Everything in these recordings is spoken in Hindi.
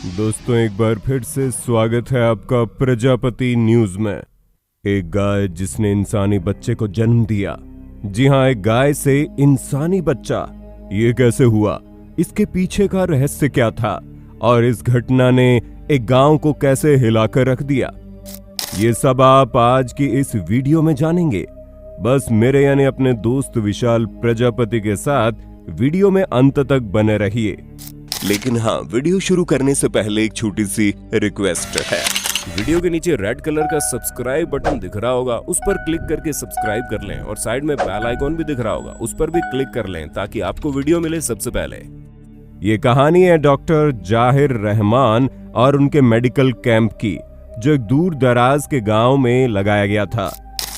दोस्तों, एक बार फिर से स्वागत है आपका प्रजापति न्यूज में। एक गाय जिसने इंसानी बच्चे को जन्म दिया। जी हाँ, एक गाय से इंसानी बच्चा। ये कैसे हुआ, इसके पीछे का रहस्य क्या था और इस घटना ने एक गांव को कैसे हिलाकर रख दिया, ये सब आप आज की इस वीडियो में जानेंगे। बस मेरे यानी अपने दोस्त विशाल प्रजापति के साथ वीडियो में अंत तक बने रहिए। लेकिन हाँ, वीडियो शुरू करने से पहले एक छोटी सी रिक्वेस्ट है। वीडियो के नीचे रेड कलर का सब्सक्राइब बटन दिख रहा होगा, उस पर क्लिक करके सब्सक्राइब कर लें और साइड में बेल आइकॉन भी दिख रहा होगा, उस पर भी क्लिक कर लें ताकि आपको वीडियो मिले सबसे पहले। ये कहानी है डॉक्टर जाहिर रहमान और उनके मेडिकल कैंप की, जो एक दूर दराज के गांव में लगाया गया था।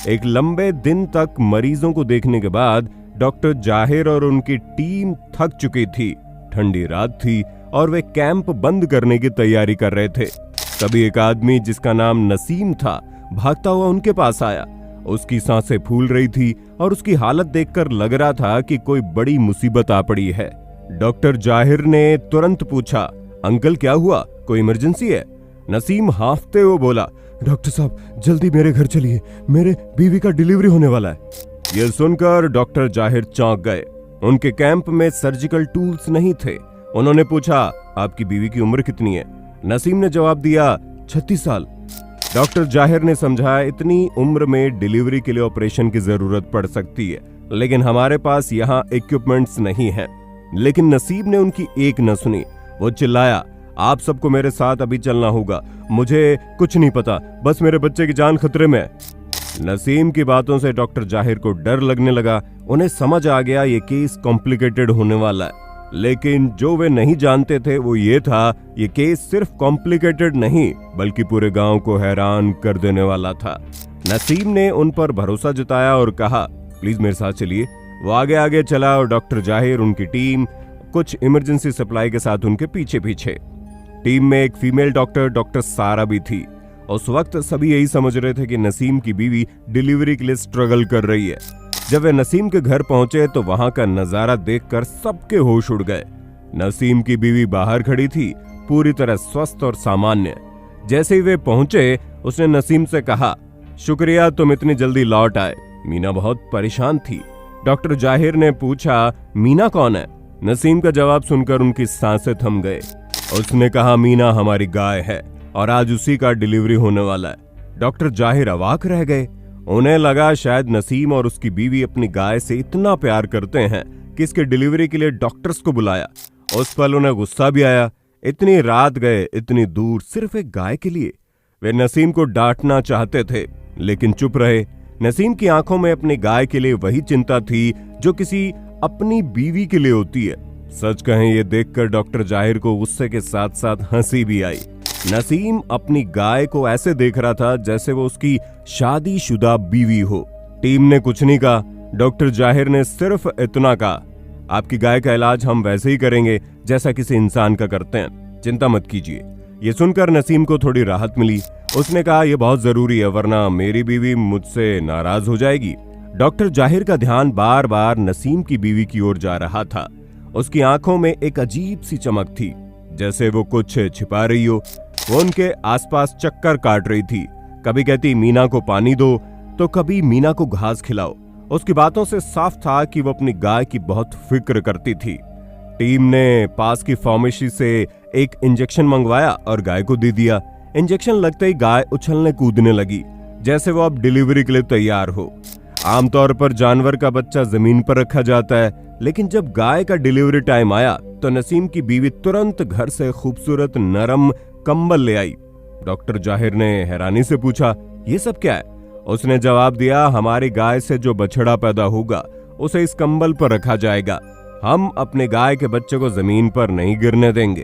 एक लंबे दिन तक मरीजों को देखने के बाद डॉक्टर जाहिर और उनकी टीम थक चुकी थी। ठंडी रात थी और वे कैंप बंद करने की तैयारी कर रहे थे। तभी एक आदमी जिसका नाम नसीम था भागता हुआ उनके पास आया। उसकी सांसें फूल रही थी और उसकी हालत देखकर लग रहा था कि कोई बड़ी मुसीबत आ पड़ी है। डॉक्टर जाहिर ने तुरंत पूछा, अंकल क्या हुआ, कोई इमरजेंसी है? नसीम हांफते हुए बोला, डॉक्टर साहब जल्दी मेरे घर चलिए, मेरे बीवी का डिलीवरी होने वाला है। यह सुनकर डॉक्टर जाहिर चौंक गए। उनके कैंप में सर्जिकल टूल्स नहीं थे। उन्होंने पूछा, आपकी बीवी की उम्र कितनी है? नसीम ने जवाब दिया, 36 साल। डॉक्टर जाहिर ने समझा, इतनी उम्र में डिलीवरी के लिए ऑपरेशन की जरूरत पड़ सकती है, लेकिन हमारे पास यहाँ इक्विपमेंट्स नहीं है। लेकिन नसीब ने उनकी एक न सुनी। वो चिल्लाया, आप सबको मेरे साथ अभी चलना होगा, मुझे कुछ नहीं पता, बस मेरे बच्चे की जान खतरे में है। नसीम की बातों से डॉक्टर जाहिर को डर लगने लगा। उन्हें समझ आ गया ये केस कॉम्प्लिकेटेड होने वाला है, लेकिन जो वे नहीं जानते थे वो ये था, ये केस सिर्फ कॉम्प्लिकेटेड नहीं बल्कि पूरे गांव को हैरान कर देने वाला था। नसीम ने उन पर भरोसा जताया और कहा, प्लीज मेरे साथ चलिए। वो आगे आगे चला और डॉक्टर जाहिर, उनकी टीम कुछ इमरजेंसी सप्लाई के साथ उनके पीछे पीछे। टीम में एक फीमेल डॉक्टर सारा भी थी। उस वक्त सभी यही समझ रहे थे कि नसीम की बीवी डिलीवरी के लिए स्ट्रगल कर रही है। जब वे नसीम के घर पहुंचे तो वहां का नजारा देखकर सबके होश उड़ गए। नसीम की बीवी बाहर खड़ी थी, पूरी तरह स्वस्थ और सामान्य। जैसे ही वे पहुंचे उसने नसीम से कहा, शुक्रिया तुम इतनी जल्दी लौट आए। मीना बहुत परेशान थी। डॉक्टर जाहिर ने पूछा, मीना कौन है? नसीम का जवाब सुनकर उनकी सांसें थम गए। उसने कहा, मीना हमारी गाय है और आज उसी का डिलीवरी होने वाला है। डॉक्टर जाहिर अवाक रह गए। उन्हें लगा शायद नसीम और उसकी बीवी अपनी गाय से इतना प्यार करते हैं कि इसके डिलीवरी के लिए डॉक्टर्स को बुलाया। उस पल उन्हें गुस्सा भी आया। इतनी रात गए, इतनी दूर, सिर्फ एक गाय के लिए। वे नसीम को डांटना चाहते थे लेकिन चुप रहे। नसीम की आंखों में अपनी गाय के लिए वही चिंता थी जो किसी अपनी बीवी के लिए होती है। सच कहें, ये देखकर डॉक्टर जाहिर को गुस्से के साथ साथ हंसी भी आई। नसीम अपनी गाय को ऐसे देख रहा था जैसे वो उसकी शादीशुदा बीवी हो। टीम ने कुछ नहीं कहा। डॉक्टर जाहिर ने सिर्फ इतना कहा, आपकी गाय का इलाज हम वैसे ही करेंगे जैसा किसी इंसान का करते हैं, चिंता मत कीजिए। ये सुनकर नसीम को थोड़ी राहत मिली। उसने कहा, यह बहुत जरूरी है वरना मेरी बीवी मुझसे नाराज हो जाएगी। डॉक्टर जाहिर का ध्यान बार बार नसीम की बीवी की ओर जा रहा था। उसकी आंखों में एक अजीब सी चमक थी, जैसे वो कुछ छिपा रही हो। वो उनके आसपास चक्कर काट रही थी। कभी कहती, मीना को पानी दो, तो कभी मीना को घास खिलाओ। उसकी बातों से साफ था कि वो अपनी गाय की बहुत फिक्र करती थी। टीम ने पास की फार्मेसी से एक इंजेक्शन मंगवाया और गाय को दे दिया। इंजेक्शन लगते ही गाय उछलने कूदने लगी, जैसे वो अब डिलीवरी के लिए तैयार हो। आमतौर पर जानवर का बच्चा जमीन पर रखा जाता है, लेकिन जब गाय का डिलीवरी टाइम आया तो नसीम की बीवी तुरंत घर से खूबसूरत नरम कंबल ले आई। डॉक्टर जाहिर ने हैरानी से पूछा, ये सब क्या है? उसने जवाब दिया, हमारी गाय से जो बछड़ा पैदा होगा उसे इस कंबल पर रखा जाएगा। हम अपने गाय के बच्चे को जमीन पर नहीं गिरने देंगे।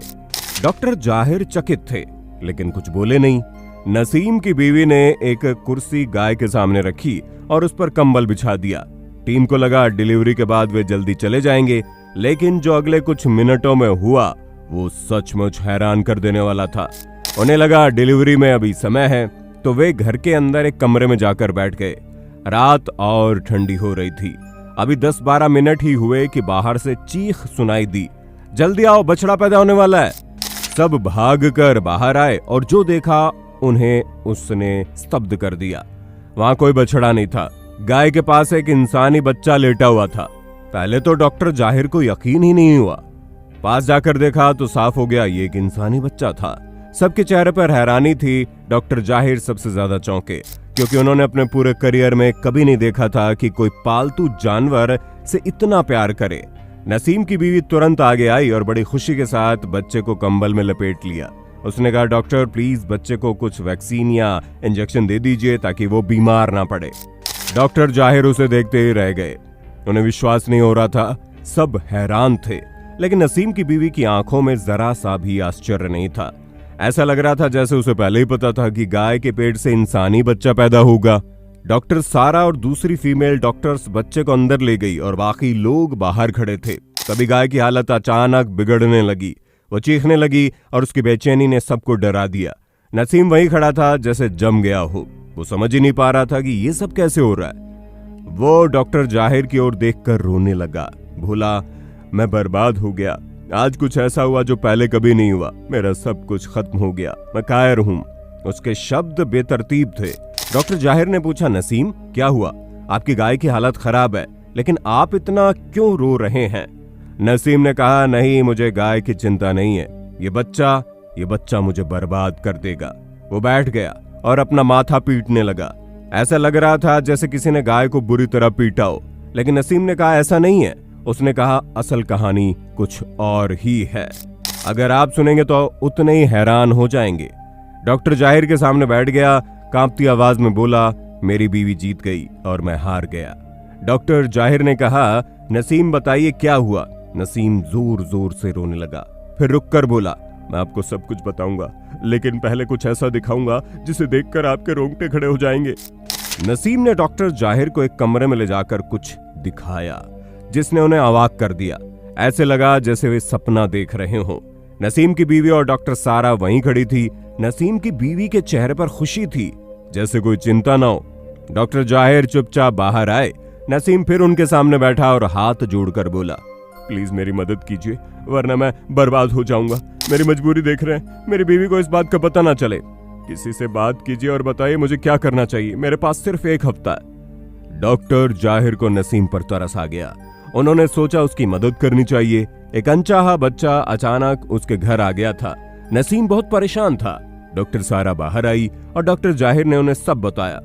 डॉक्टर जाहिर चकित थे लेकिन कुछ बोले नहीं। नसीम की बीवी ने एक कुर्सी गाय के सामने रखी और उस पर कंबल बिछा दिया। टीम को लगा डिलीवरी के बाद वे जल्दी चले जाएंगे, लेकिन जो अगले कुछ मिनटों में हुआ वो सचमुच हैरान कर देने वाला था। उन्हें लगा डिलीवरी में अभी समय है, तो वे घर के अंदर एक कमरे में जाकर बैठ गए। रात और ठंडी हो रही थी। अभी 10-12 मिनट ही हुए कि बाहर से चीख सुनाई दी, जल्दी आओ बछड़ा पैदा होने वाला है। सब भागकर बाहर आए और जो देखा उन्हें उसने स्तब्ध कर दिया। वहां कोई बछड़ा नहीं था, गाय के पास एक इंसानी बच्चा लेटा हुआ था। पहले तो डॉक्टर जाहिर को यकीन ही नहीं हुआ। पास जाकर देखा तो साफ हो गया ये एक इंसानी बच्चा था। सबके चेहरे पर हैरानी थी। डॉक्टर जाहिर सबसे ज्यादा चौंके, क्योंकि उन्होंने अपने पूरे करियर में कभी नहीं देखा था कि कोई पालतू जानवर से इतना प्यार करे। नसीम की बीवी तुरंत आगे आई और बड़ी खुशी के साथ बच्चे को कंबल में लपेट लिया। उसने कहा, डॉक्टर प्लीज बच्चे को कुछ वैक्सीन या इंजेक्शन दे दीजिए ताकि वो बीमार ना पड़े। डॉक्टर जाहिर उसे देखते ही रह गए। उन्हें विश्वास नहीं हो रहा था। सब हैरान थे, लेकिन नसीम की बीवी की आंखों में जरा सा भी आश्चर्य नहीं था। ऐसा लग रहा था जैसे उसे पहले ही पता था कि गाय के पेट से इंसानी बच्चा पैदा होगा। डॉक्टर सारा और दूसरी फीमेल डॉक्टर्स बच्चे को अंदर ले गई और बाकी लोग बाहर खड़े थे। तभी गाय की हालत अचानक बिगड़ने लगी। वो चीखने लगी और उसकी बेचैनी ने सबको डरा दिया। नसीम वहीं खड़ा था जैसे जम गया हो। वो समझ ही नहीं पा रहा था कि ये सब कैसे हो रहा है। वो डॉक्टर जाहिर की ओर देखकर रोने लगा। भूला, मैं बर्बाद हो गया। आज कुछ ऐसा हुआ जो पहले कभी नहीं हुआ। मेरा सब कुछ खत्म हो गया। मैं कायर हूं। उसके शब्द बेतरतीब थे। डॉक्टर जाहिर ने पूछा, नसीम क्या हुआ? आपकी गाय की हालत खराब है, लेकिन आप इतना क्यों रो रहे हैं? नसीम ने कहा, नहीं, मुझे गाय की चिंता नहीं है। ये बच्चा मुझे बर्बाद कर देगा। वो बैठ गया और अपना माथा पीटने लगा। ऐसा लग रहा था जैसे किसी ने गाय को बुरी तरह पीटा हो। लेकिन नसीम ने कहा, ऐसा नहीं है। उसने कहा, असल कहानी कुछ और ही है। अगर आप सुनेंगे तो उतने ही हैरान हो जाएंगे। डॉक्टर जाहिर के सामने बैठ गया, कांपती आवाज में बोला, मेरी बीवी जीत गई और मैं हार गया। डॉक्टर जाहिर ने कहा, नसीम बताइए क्या हुआ? नसीम जोर जोर से रोने लगा, फिर रुककर बोला, मैं आपको सब कुछ बताऊंगा, लेकिन पहले कुछ ऐसा दिखाऊंगा जिसे देखकर आपके रोंगटे खड़े हो जाएंगे। नसीम ने डॉक्टर जाहिर को एक कमरे में ले जाकर कुछ दिखाया, जिसने उन्हें अवाक कर दिया। ऐसे लगा जैसे वे सपना देख रहे हों। नसीम की बीवी और डॉक्टर सारा वहीं खड़ी थी। नसीम की बीवी के चेहरे पर खुशी थी, जैसे कोई चिंता ना हो। डॉक्टर जाहिर चुपचाप बाहर आए। नसीम फिर उनके सामने बैठा और हाथ जोड़कर बोला, प्लीज मेरी मदद कीजिए, वरना मैं बर्बाद हो जाऊंगा। मेरी मजबूरी देख रहे हैं, मेरी बीवी को इस बात का पता ना चले। किसी से बात कीजिए और बताइए मुझे क्या करना चाहिए। मेरे पास सिर्फ एक हफ्ता है। डॉक्टर जाहिर को नसीम पर तरस आ गया। उन्होंने सोचा उसकी मदद करनी चाहिए। एक अनचाहा बच्चा अचानक उसके घर आ गया था। नसीम बहुत परेशान था। डॉक्टर सारा बाहर आई और डॉक्टर जाहिर ने उन्हें सब बताया।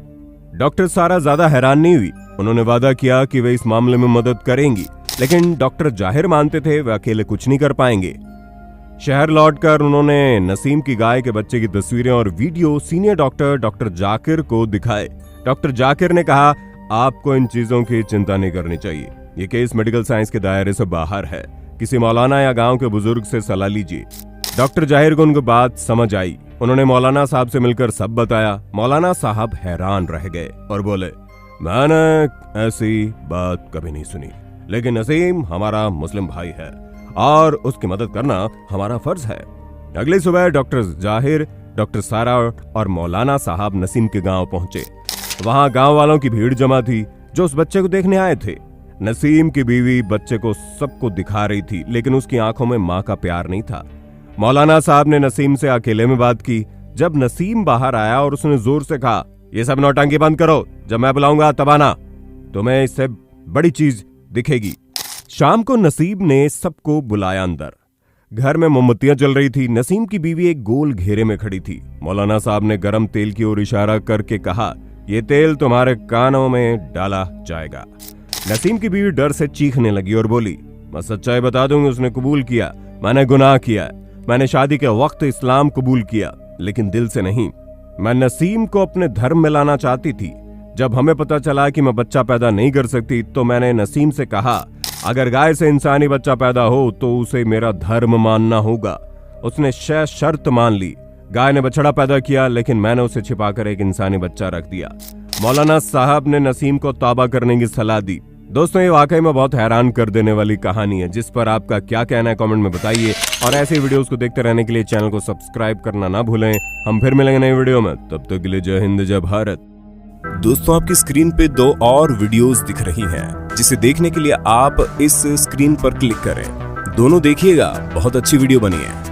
डॉक्टर सारा ज्यादा हैरान नहीं हुई। उन्होंने वादा किया कि वे इस मामले में मदद करेंगी, लेकिन डॉक्टर जाहिर मानते थे वे अकेले कुछ नहीं कर पाएंगे। शहर लौटकर उन्होंने नसीम की गाय के बच्चे की तस्वीरें और वीडियो सीनियर डॉक्टर जाकिर को दिखाए। डॉक्टर जाकिर ने कहा, आपको इन चीजों की चिंता नहीं करनी चाहिए। ये केस मेडिकल साइंस के दायरे से बाहर है। किसी मौलाना या गांव के बुजुर्ग से सलाह लीजिए। डॉक्टर जाहिर को उनकी बात समझ आई। उन्होंने मौलाना साहब से मिलकर सब बताया। मौलाना साहब हैरान रह गए और बोले, मैंने ऐसी बात कभी नहीं सुनी, लेकिन नसीम हमारा मुस्लिम भाई है और उसकी मदद करना हमारा फर्ज है। अगली सुबह डॉक्टर जाहिर, डॉक्टर सारा और मौलाना साहब नसीम के गांव पहुंचे। वहां गांव वालों की भीड़ जमा थी जो उस बच्चे को देखने आए थे। नसीम की बीवी बच्चे को सबको दिखा रही थी, लेकिन उसकी आंखों में मां का प्यार नहीं था। मौलाना साहब ने नसीम से अकेले में बात की। जब नसीम बाहर आया और उसने जोर से कहा, ये सब नौटंकी बंद करो, जब मैं बुलाऊंगा तब आना, तुम्हें इससे बड़ी चीज दिखेगी। शाम को नसीम ने सबको बुलाया अंदर। घर में मोमबत्तियां जल रही थी। नसीम की बीवी एक गोल घेरे में खड़ी थी। मौलाना साहब ने गरम तेल की ओर इशारा करके कहा, ये तेल तुम्हारे कानों में डाला जाएगा। नसीम की बीवी डर से चीखने लगी और बोली, मैं सच्चाई बता दूंगी, उसने कबूल किया, मैंने गुनाह किया। मैंने शादी के वक्त इस्लाम कबूल किया, लेकिन दिल से नहीं। मैं नसीम को अपने धर्म में लाना चाहती थी। जब हमें पता चला कि मैं बच्चा पैदा नहीं कर सकती, तो मैंने नसीम से कहा, अगर गाय से इंसानी बच्चा पैदा हो तो उसे मेरा धर्म मानना होगा। उसने शर्त मान ली। गाय ने बछड़ा पैदा किया, लेकिन मैंने उसे छिपाकर एक इंसानी बच्चा रख दिया। मौलाना साहब ने नसीम को तौबा करने की सलाह दी। दोस्तों, ये वाकई में बहुत हैरान कर देने वाली कहानी है, जिस पर आपका क्या कहना है कमेंट में बताइए। और ऐसे वीडियोस को देखते रहने के लिए चैनल को सब्सक्राइब करना ना भूलें। हम फिर मिलेंगे नई वीडियो में, तब तक के लिए जय हिंद जय भारत। दोस्तों, आपकी स्क्रीन पे 2 और वीडियोस दिख रही हैं, जिसे देखने के लिए आप इस स्क्रीन पर क्लिक करें। दोनों देखिएगा, बहुत अच्छी वीडियो बनी है।